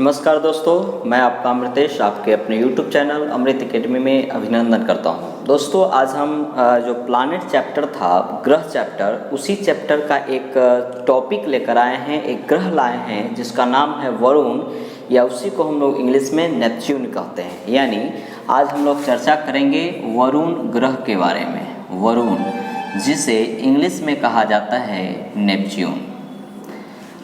नमस्कार दोस्तों, मैं आपका अमृतेश आपके अपने YouTube चैनल अमृत एकेडमी में अभिनंदन करता हूं। दोस्तों, आज हम जो प्लानिट चैप्टर था, ग्रह चैप्टर, उसी चैप्टर का एक टॉपिक लेकर आए हैं, एक ग्रह लाए हैं जिसका नाम है वरुण, या उसी को हम लोग इंग्लिश में नेपच्यून कहते हैं। यानी आज हम लोग चर्चा करेंगे वरुण ग्रह के बारे में। वरुण, जिसे इंग्लिश में कहा जाता है नेपच्यून।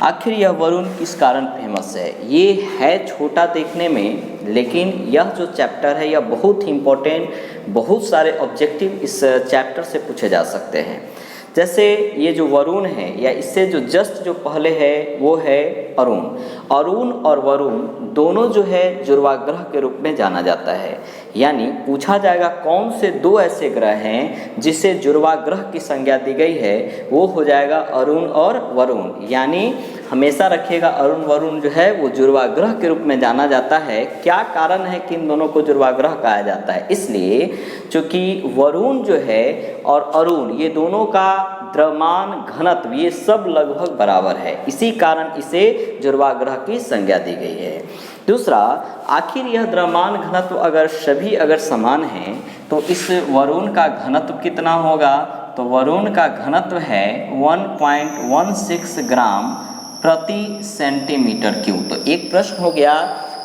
आखिर यह वरुण किस कारण फेमस है? ये है छोटा देखने में, लेकिन यह जो चैप्टर है यह बहुत ही इम्पोर्टेंट, बहुत सारे ऑब्जेक्टिव इस चैप्टर से पूछे जा सकते हैं। जैसे ये जो वरुण है, या इससे जो जस्ट जो पहले है वो है अरुण। अरुण और वरुण दोनों जो है जुड़वा ग्रह के रूप में जाना जाता है। यानी पूछा जाएगा कौन से दो ऐसे ग्रह हैं जिसे जुड़वा ग्रह की संज्ञा दी गई है, वो हो जाएगा अरुण और वरुण। यानी हमेशा रखिएगा अरुण वरुण जो है वो जुड़वा ग्रह के रूप में जाना जाता है। क्या कारण है कि इन दोनों को जुड़वा ग्रह कहा जाता है? इसलिए चूँकि वरुण जो है और अरुण, ये दोनों का द्रव्यमान घनत्व ये सब लगभग बराबर है, इसी कारण इसे जुड़वा ग्रह की संज्ञा दी गई है। दूसरा, आखिर यह द्रव्यमान घनत्व अगर समान हैं तो इस वरुण का घनत्व कितना होगा? तो वरुण का घनत्व है 1.16 ग्राम प्रति सेंटीमीटर क्यूब। तो एक प्रश्न हो गया,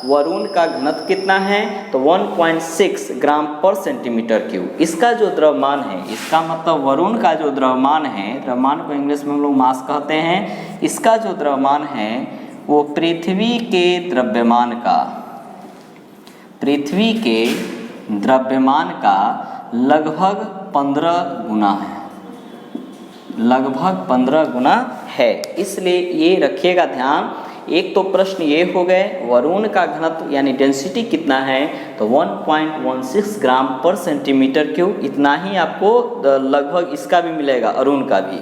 वरुण का घनत्व कितना है? तो 1.6 ग्राम पर सेंटीमीटर क्यूब। इसका जो द्रव्यमान है, इसका मतलब वरुण का जो द्रव्यमान है, द्रव्यमान को इंग्लिश में हम लोग मास कहते हैं, इसका जो द्रव्यमान है वो पृथ्वी के द्रव्यमान का लगभग 15 गुना है, लगभग 15 गुना है। इसलिए ये रखिएगा ध्यान। एक तो प्रश्न ये हो गए, वरुण का घनत्व यानी डेंसिटी कितना है? तो 1.16 ग्राम पर सेंटीमीटर क्यूब। इतना ही आपको लगभग इसका भी मिलेगा, अरुण का भी।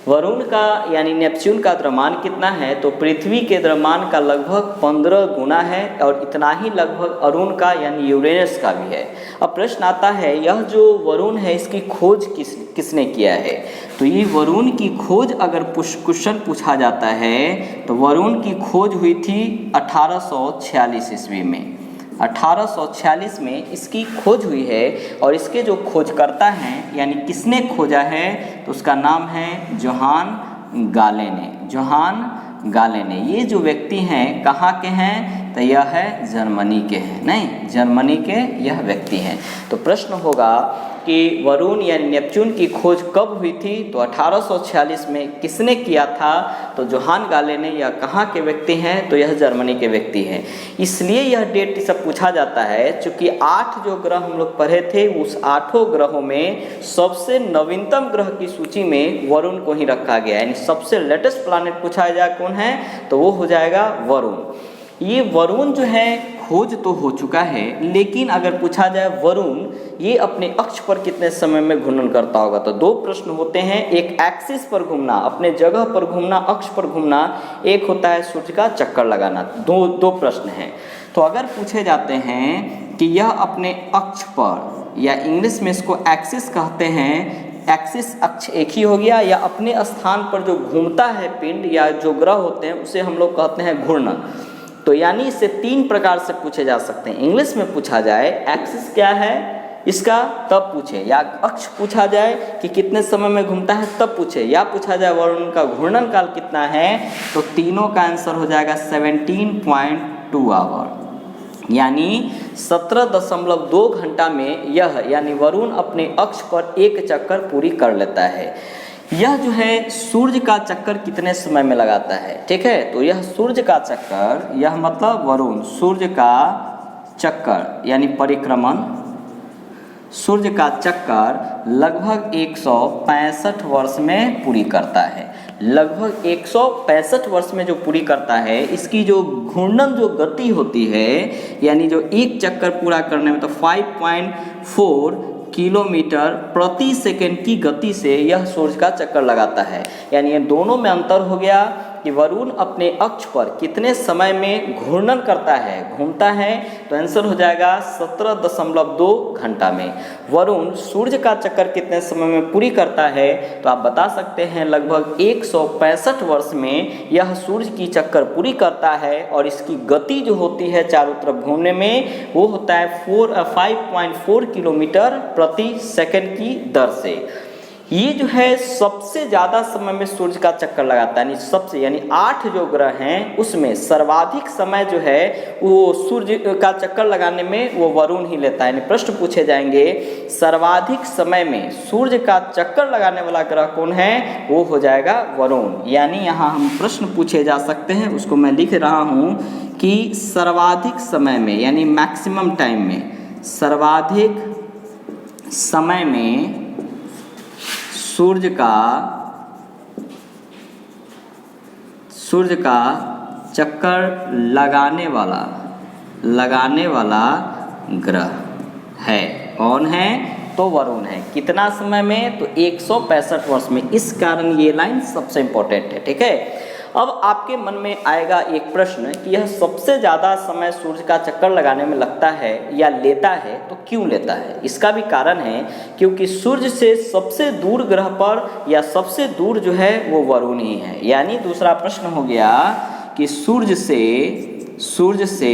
वरुण का यानी नेपच्यून का द्रव्यमान कितना है? तो पृथ्वी के द्रव्यमान का लगभग 15 गुना है, और इतना ही लगभग अरुण का यानी यूरेनस का भी है। अब प्रश्न आता है, यह जो वरुण है इसकी खोज किसने किया है? तो ये वरुण की खोज अगर क्वेश्चन पूछा जाता है तो वरुण की खोज हुई थी 1846 ईस्वी में। 1846 में इसकी खोज हुई है, और इसके जो खोजकर्ता हैं यानी किसने खोजा है, तो उसका नाम है जोहान गालेने। ये जो व्यक्ति हैं कहाँ के हैं? तो यह है जर्मनी के हैं, नहीं जर्मनी के यह व्यक्ति हैं। तो प्रश्न होगा कि वरुण यानी नेपच्यून की खोज कब हुई थी? तो 1846 में। किसने किया था? तो जोहान गालेने। यह कहाँ के व्यक्ति हैं? तो यह जर्मनी के व्यक्ति हैं। इसलिए यह डेट सब पूछा जाता है, चूँकि 8 जो ग्रह हम लोग पढ़े थे, उस 8 ग्रहों में सबसे नवीनतम ग्रह की सूची में वरुण को ही रखा गया है। यानी सबसे लेटेस्ट प्लैनेट पूछा जाए कौन है, तो वो हो जाएगा वरुण। ये वरुण जो है खोज तो हो चुका है, लेकिन अगर पूछा जाए वरुण ये अपने अक्ष पर कितने समय में घूर्णन करता होगा, तो दो प्रश्न होते हैं। एक एक्सिस पर घूमना, अपने जगह पर घूमना, अक्ष पर घूमना, एक होता है सूर्य का चक्कर लगाना। दो प्रश्न हैं। तो अगर पूछे जाते हैं कि यह अपने अक्ष पर, या इंग्लिश में इसको एक्सिस कहते हैं, एक्सिस अक्ष एक ही हो गया, या अपने स्थान पर जो घूमता है पिंड या जो ग्रह होते हैं उसे हम लोग कहते हैं घूर्णन। तो यानी इसे 3 प्रकार से पूछे जा सकते हैं। इंग्लिश में पूछा जाए एक्सिस क्या है इसका, तब पूछे, या अक्ष पूछा जाए कि कितने समय में घूमता है तब पूछे, या पूछा जाए वरुण का घूर्णन काल कितना है, तो तीनों का आंसर हो जाएगा 17.2 आवर। यानी 17.2 घंटा में यह यानी वरुण अपने अक्ष पर एक चक्कर पूरी कर लेता है। यह जो है सूर्य का चक्कर कितने समय में लगाता है? ठीक है, तो यह सूर्य का चक्कर, यह मतलब वरुण सूर्य का चक्कर यानी परिक्रमण, सूर्य का चक्कर लगभग 165 वर्ष में पूरी करता है। लगभग 165 वर्ष में जो पूरी करता है, इसकी जो घूर्णन जो गति होती है, यानी जो एक चक्कर पूरा करने में, तो 5.4 किलोमीटर प्रति सेकंड की गति से यह सूर्य का चक्कर लगाता है। यानी ये दोनों में अंतर हो गया। कि वरुण अपने अक्ष पर कितने समय में घूर्णन करता है, घूमता है, तो आंसर हो जाएगा 17.2 घंटा में। वरुण सूर्य का चक्कर कितने समय में पूरी करता है, तो आप बता सकते हैं लगभग 165 वर्ष में यह सूर्य की चक्कर पूरी करता है। और इसकी गति जो होती है चारों तरफ घूमने में वो होता है 5.4 किलोमीटर प्रति सेकंड की दर से। ये जो है सबसे ज़्यादा समय में सूर्य का चक्कर लगाता है, यानी 8 जो ग्रह हैं उसमें सर्वाधिक समय जो है वो सूर्य का चक्कर लगाने में वो वरुण ही लेता है। यानी प्रश्न पूछे जाएंगे सर्वाधिक समय में सूर्य का चक्कर लगाने वाला ग्रह कौन है, वो हो जाएगा वरुण। यानी यहाँ हम प्रश्न पूछे जा सकते हैं, उसको मैं लिख रहा हूँ कि सर्वाधिक समय में यानी मैक्सिमम टाइम में, सर्वाधिक समय में सूर्य का चक्कर लगाने वाला ग्रह है कौन है, तो वरुण है। कितना समय में, तो 165 वर्ष में। इस कारण ये लाइन सबसे इंपॉर्टेंट है, ठीक है। अब आपके मन में आएगा एक प्रश्न कि यह सबसे ज़्यादा समय सूर्य का चक्कर लगाने में लगता है या लेता है, तो क्यों लेता है। इसका भी कारण है क्योंकि सूर्य से सबसे दूर ग्रह पर या सबसे दूर जो है वो वरुण ही है। यानी दूसरा प्रश्न हो गया कि सूर्य से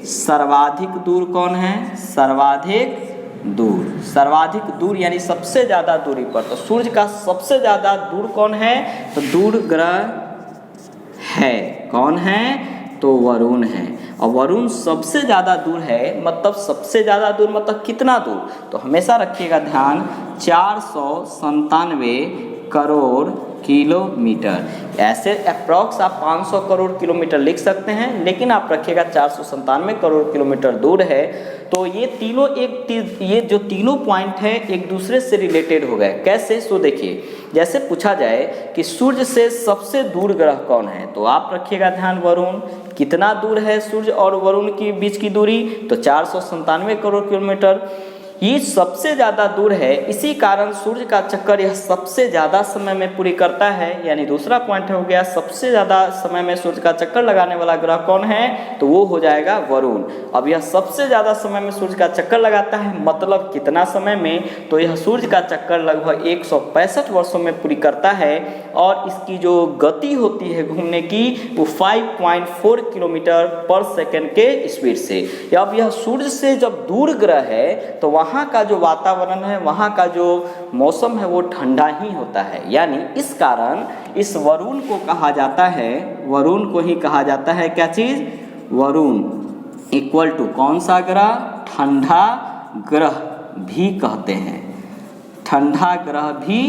सर्वाधिक दूर कौन है, सर्वाधिक दूर यानी सबसे ज़्यादा दूरी पर। तो सूर्य का सबसे ज़्यादा दूर कौन है, तो दूर ग्रह है कौन है, तो वरुण है। और वरुण सबसे ज़्यादा दूर है, मतलब सबसे ज़्यादा दूर मतलब कितना दूर, तो हमेशा रखिएगा ध्यान 497 करोड़ किलोमीटर। ऐसे अप्रॉक्स आप 500 करोड़ किलोमीटर लिख सकते हैं, लेकिन आप रखिएगा 497 करोड़ किलोमीटर दूर है। तो ये जो तीनों पॉइंट है एक दूसरे से रिलेटेड हो गए। कैसे, सो देखिए, जैसे पूछा जाए कि सूर्य से सबसे दूर ग्रह कौन है, तो आप रखिएगा ध्यान वरुण। कितना दूर है सूर्य और वरुण के बीच की दूरी, तो 497 करोड़ किलोमीटर। ये सबसे ज़्यादा दूर है, इसी कारण सूर्य का चक्कर यह सबसे ज़्यादा समय में पूरी करता है। यानी दूसरा पॉइंट हो गया सबसे ज़्यादा समय में सूर्य का चक्कर लगाने वाला ग्रह कौन है, तो वो हो जाएगा वरुण। अब यह सबसे ज़्यादा समय में सूर्य का चक्कर लगाता है, मतलब कितना समय में, तो यह सूर्य का चक्कर लगभग 165 वर्षों में पूरी करता है। और इसकी जो गति होती है घूमने की वो 5.4 किलोमीटर पर सेकेंड के स्पीड से। अब यह सूर्य से जब दूर ग्रह है तो वहाँ का जो वातावरण है, वहाँ का जो मौसम है वो ठंडा ही होता है। यानी इस कारण इस वरुण को कहा जाता है, वरुण को ही कहा जाता है क्या चीज़, वरुण इक्वल टू कौन सा ग्रह, ठंडा ग्रह भी कहते हैं, ठंडा ग्रह भी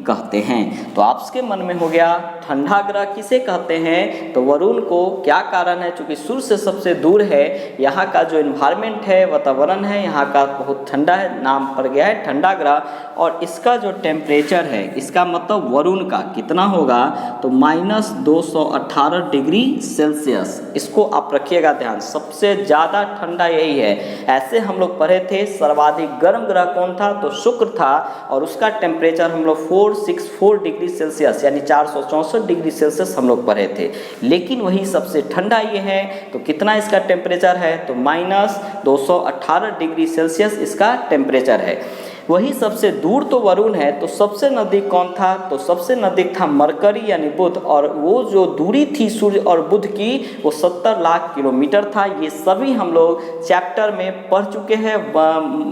कहते हैं। तो आपके मन में हो गया ठंडा ग्रह किसे कहते हैं, तो वरुण को। क्या कारण है, चूंकि सूर्य से सबसे दूर है, यहाँ का जो एनवायरनमेंट है, वातावरण है, यहाँ का बहुत ठंडा है, नाम पड़ गया है ठंडा ग्रह। और इसका जो टेम्परेचर है, इसका मतलब वरुण का कितना होगा, तो -218 डिग्री सेल्सियस। इसको आप रखिएगा ध्यान, सबसे ज़्यादा ठंडा यही है। ऐसे हम लोग पढ़े थे सर्वाधिक गर्म ग्रह कौन था, तो शुक्र था, और उसका टेम्परेचर हम लोग 464 डिग्री सेल्सियस यानी 464 डिग्री सेल्सियस हम लोग पढ़े थे। लेकिन वही सबसे ठंडा ये है, तो कितना इसका टेम्परेचर है, तो -218 डिग्री सेल्सियस इसका टेम्परेचर है। वही सबसे दूर तो वरुण है, तो सबसे नज़दीक कौन था, तो सबसे नज़दीक था मरकरी यानी बुध। और वो जो दूरी थी सूर्य और बुध की वो 70 लाख किलोमीटर था। ये सभी हम लोग चैप्टर में पढ़ चुके हैं।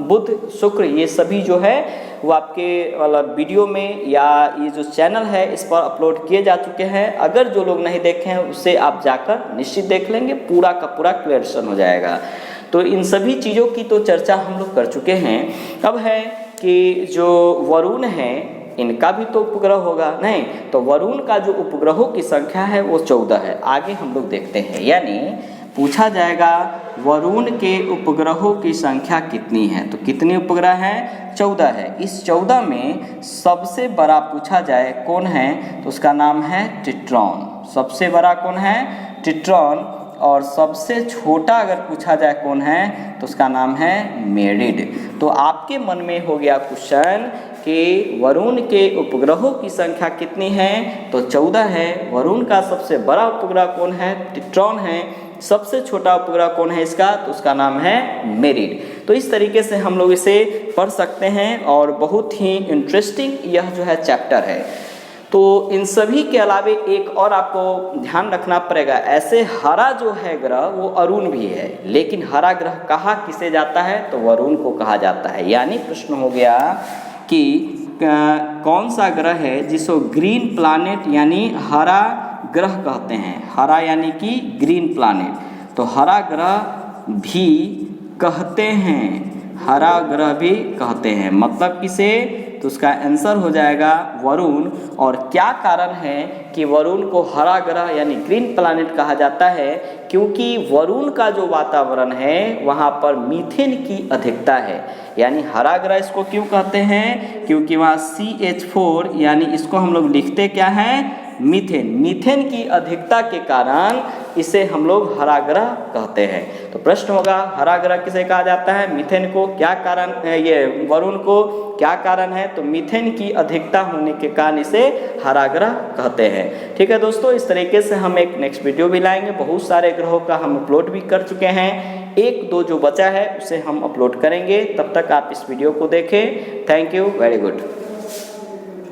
बुध शुक्र ये सभी जो है वो आपके वाला वीडियो में या ये जो चैनल है इस पर अपलोड किए जा चुके हैं। अगर जो लोग नहीं देखे हैं उससे आप जाकर निश्चित देख लेंगे, पूरा का पूरा क्लियरेशन हो जाएगा। तो इन सभी चीज़ों की तो चर्चा हम लोग कर चुके हैं। अब है कि जो वरुण है इनका भी तो उपग्रह होगा, नहीं, तो वरुण का जो उपग्रहों की संख्या है वो 14 है। आगे हम लोग देखते हैं, यानी पूछा जाएगा वरुण के उपग्रहों की संख्या कितनी है, तो कितने उपग्रह हैं, 14 है। इस 14 में सबसे बड़ा पूछा जाए कौन है, तो उसका नाम है टिट्रॉन। सबसे बड़ा कौन है, टिट्रॉन। और सबसे छोटा अगर पूछा जाए कौन है तो उसका नाम है मेरिड। तो आपके मन में हो गया क्वेश्चन कि वरुण के उपग्रहों की संख्या कितनी है, तो 14 है। वरुण का सबसे बड़ा उपग्रह कौन है, टिट्रॉन है। सबसे छोटा उपग्रह कौन है इसका, तो उसका नाम है मेरिड। तो इस तरीके से हम लोग इसे पढ़ सकते हैं और बहुत ही इंटरेस्टिंग यह जो है चैप्टर है। तो इन सभी के अलावे एक और आपको ध्यान रखना पड़ेगा, ऐसे हरा जो है ग्रह वो अरुण भी है, लेकिन हरा ग्रह कहा किसे जाता है, तो वरुण को कहा जाता है। यानी प्रश्न हो गया कि कौन सा ग्रह है जिसको ग्रीन प्लैनेट यानी हरा ग्रह कहते हैं। हरा यानी कि ग्रीन प्लैनेट, तो हरा ग्रह भी कहते हैं, हरा ग्रह भी कहते हैं। मतलब किसे, तो उसका आंसर हो जाएगा वरुण। और क्या कारण है कि वरुण को हरा ग्रह यानी ग्रीन प्लैनेट कहा जाता है, क्योंकि वरुण का जो वातावरण है वहाँ पर मीथेन की अधिकता है। यानी हरा ग्रह इसको क्यों कहते हैं, क्योंकि वहाँ CH4 यानी इसको हम लोग लिखते क्या है, मीथेन। मीथेन की अधिकता के कारण इसे हम लोग हरा ग्रह कहते हैं। तो प्रश्न होगा हरा ग्रह किसे कहा जाता है, मीथेन को। क्या कारण, ये वरुण को क्या कारण है, तो मीथेन की अधिकता होने के कारण इसे हरा ग्रह कहते हैं। ठीक है दोस्तों, इस तरीके से हम एक नेक्स्ट वीडियो भी लाएंगे। बहुत सारे ग्रहों का हम अपलोड भी कर चुके हैं, एक दो जो बचा है उसे हम अपलोड करेंगे। तब तक आप इस वीडियो को देखें। Thank you, very good.